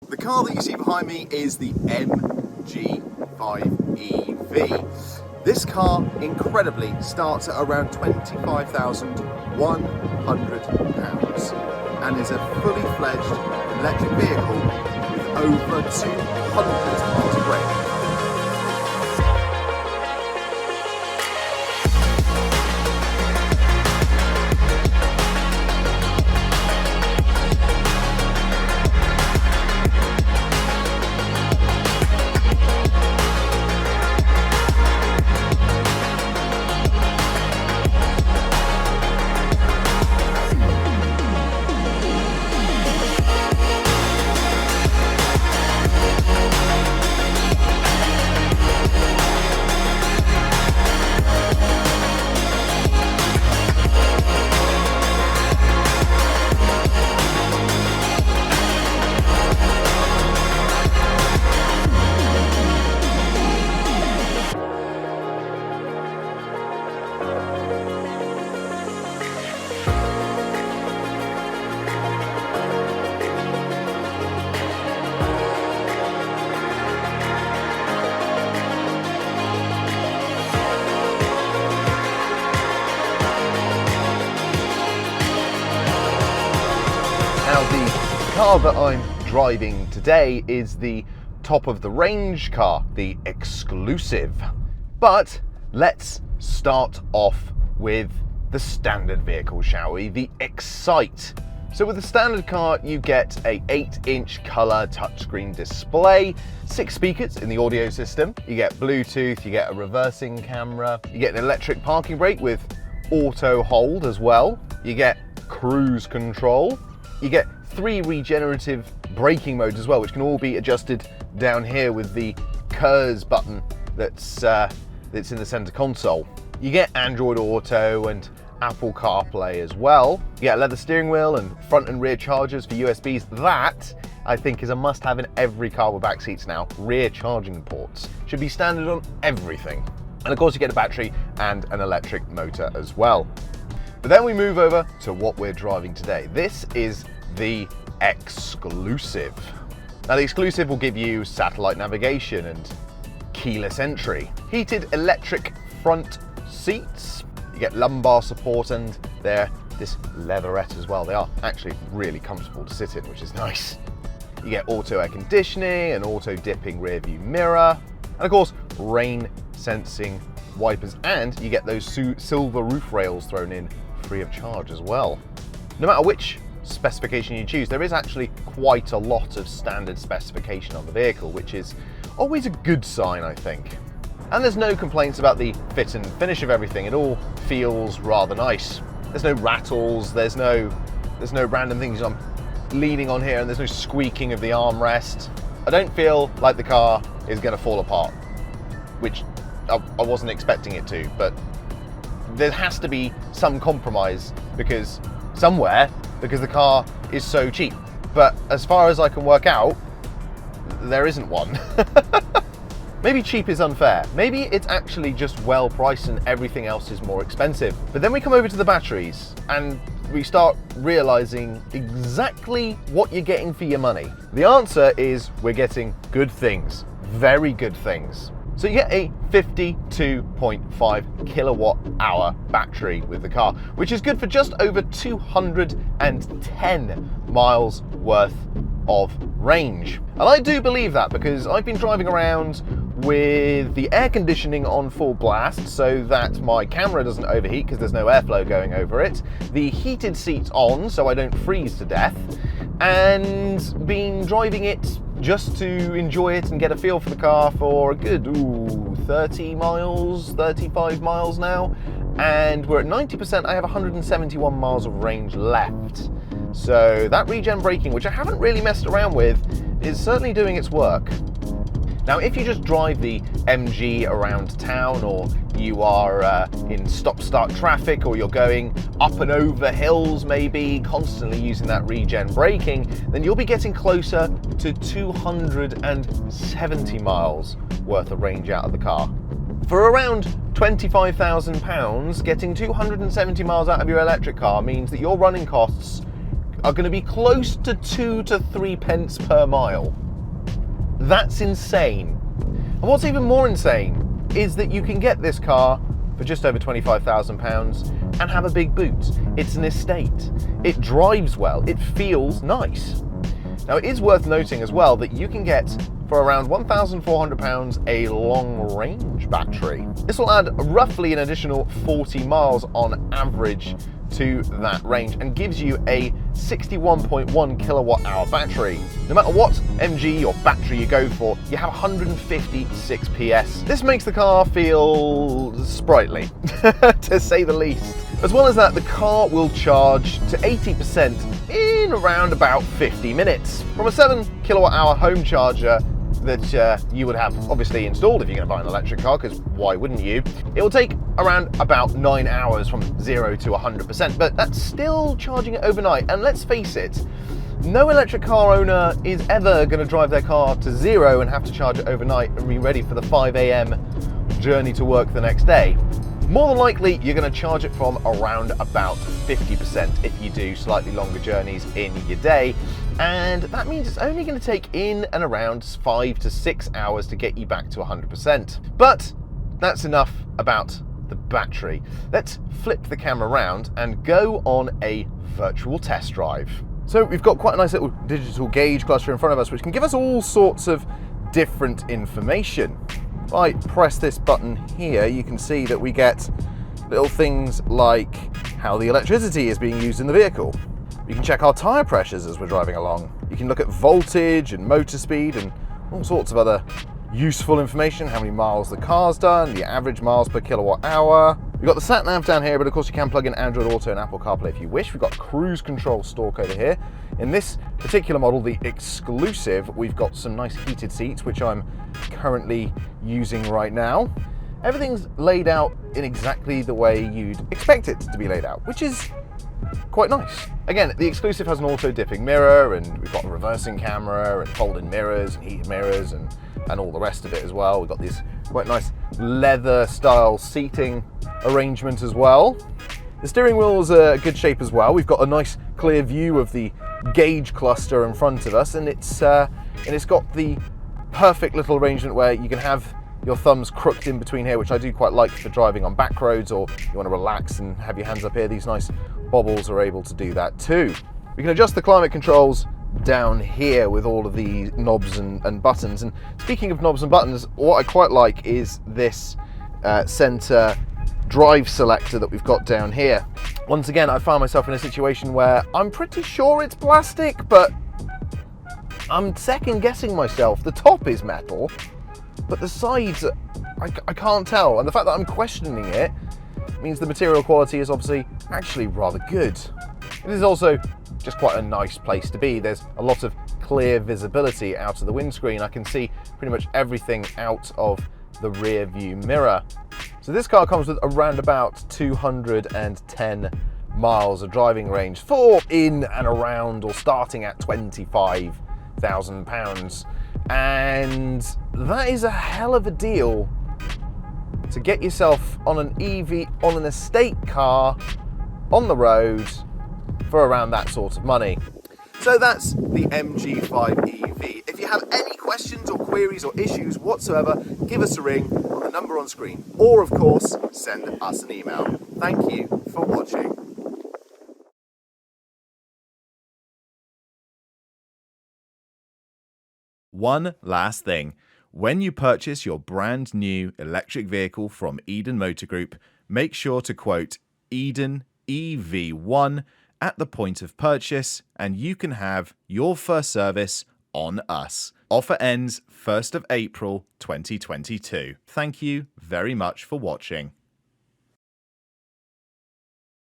The car that you see behind me is the MG5 EV. This car, incredibly, starts at around £25,100 and is a fully fledged electric vehicle with over 200 miles of range. Now, the car that I'm driving today is the top of the range car, the Exclusive. But let's start off with the standard vehicle, shall we? The Excite. So with the standard car, you get a 8-inch color touchscreen display, 6 speakers in the audio system, you get Bluetooth, you get a reversing camera, you get an electric parking brake with auto hold as well, you get cruise control, you get 3 regenerative braking modes as well, which can all be adjusted down here with the KERS button that's in the center console. You get Android Auto and Apple CarPlay as well. You get a leather steering wheel and front and rear chargers for USBs. That, I think, is a must-have in every car with back seats now. Rear charging ports should be standard on everything. And of course, you get a battery and an electric motor as well. But then we move over to what we're driving today. This is the Exclusive. Now, the Exclusive will give you satellite navigation and keyless entry, heated electric front seats, you get lumbar support, and they're this leatherette as well. They are actually really comfortable to sit in, which is nice. You get auto air conditioning, an auto dipping rear view mirror, and of course rain sensing wipers, and you get those silver roof rails thrown in free of charge as well. No matter which specification you choose, there is actually quite a lot of standard specification on the vehicle, which is always a good sign, I think. And there's no complaints about the fit and finish of everything. It all feels rather nice. There's no rattles, there's no random things I'm leaning on here, and there's no squeaking of the armrest. I don't feel like the car is going to fall apart, which I wasn't expecting it to, but there has to be some compromise because the car is so cheap. But as far as I can work out, there isn't one. Maybe cheap is unfair. Maybe it's actually just well priced and everything else is more expensive. But then we come over to the batteries and we start realizing exactly what you're getting for your money. The answer is we're getting good things, very good things. So you get a 52.5 kilowatt hour battery with the car, which is good for just over 210 miles worth of range. And I do believe that because I've been driving around with the air conditioning on full blast so that my camera doesn't overheat because there's no airflow going over it, the heated seats on so I don't freeze to death, and been driving it just to enjoy it and get a feel for the car for a good 30 miles, 35 miles now, and we're at 90%. I have 171 miles of range left. So that regen braking, which I haven't really messed around with, is certainly doing its work. Now, if you just drive the MG around town, or you are in stop-start traffic, or you're going up and over hills maybe, constantly using that regen braking, then you'll be getting closer to 270 miles worth of range out of the car. For around £25,000, getting 270 miles out of your electric car means that your running costs are going to be close to 2 to 3 pence per mile. That's insane. And what's even more insane is that you can get this car for just over £25,000 and have a big boot. It's an estate. It drives well. It feels nice. Now, it is worth noting as well that you can get for around £1,400 a long-range battery. This will add roughly an additional 40 miles on average to that range and gives you a 61.1 kilowatt hour battery. No matter what MG or battery you go for, you have 156 PS. This makes the car feel sprightly, to say the least. As well as that, the car will charge to 80% in around about 50 minutes. From a 7 kilowatt hour home charger that you would have obviously installed if you're going to buy an electric car, because why wouldn't you? It will take around about 9 hours from 0 to 100%, but that's still charging it overnight. And let's face it, no electric car owner is ever going to drive their car to 0 and have to charge it overnight and be ready for the 5 a.m. journey to work the next day. More than likely, you're going to charge it from around about 50% if you do slightly longer journeys in your day. And that means it's only going to take in and around 5 to 6 hours to get you back to 100%. But that's enough about the battery. Let's flip the camera around and go on a virtual test drive. So we've got quite a nice little digital gauge cluster in front of us, which can give us all sorts of different information. If I press this button here, you can see that we get little things like how the electricity is being used in the vehicle. You can check our tyre pressures as we're driving along. You can look at voltage and motor speed and all sorts of other useful information, how many miles the car's done, the average miles per kilowatt hour. We've got the sat nav down here, but of course you can plug in Android Auto and Apple CarPlay if you wish. We've got cruise control stalk over here. In this particular model, the Exclusive, we've got some nice heated seats, which I'm currently using right now. Everything's laid out in exactly the way you'd expect it to be laid out, which is quite nice. Again, the Exclusive has an auto-dipping mirror, and we've got a reversing camera and folding mirrors and heated mirrors and all the rest of it as well. We've got this quite nice leather style seating arrangement as well. The steering wheel's a good shape as well. We've got a nice clear view of the gauge cluster in front of us, and it's got the perfect little arrangement where you can have your thumbs crooked in between here, which I do quite like for driving on back roads, or you want to relax and have your hands up here. These nice bobbles are able to do that too. We can adjust the climate controls down here with all of the knobs and buttons. And speaking of knobs and buttons, what I quite like is this center drive selector that we've got down here. Once again, I found myself in a situation where I'm pretty sure it's plastic, but I'm second guessing myself. The top is metal, but the sides, I can't tell. And the fact that I'm questioning it means the material quality is obviously actually rather good. It is also just quite a nice place to be. There's a lot of clear visibility out of the windscreen. I can see pretty much everything out of the rear view mirror. So this car comes with around about 210 miles of driving range for in and around or starting at £25,000. And that is a hell of a deal to get yourself on an EV, on an estate car, on the road for around that sort of money. So that's the MG5 EV. If you have any questions or queries or issues whatsoever, give us a ring on the number on screen, or of course, send us an email. Thank you for watching. One last thing. When you purchase your brand new electric vehicle from Eden Motor Group, make sure to quote Eden EV1 at the point of purchase, and you can have your first service on us. Offer ends 1st of April 2022. Thank you very much for watching.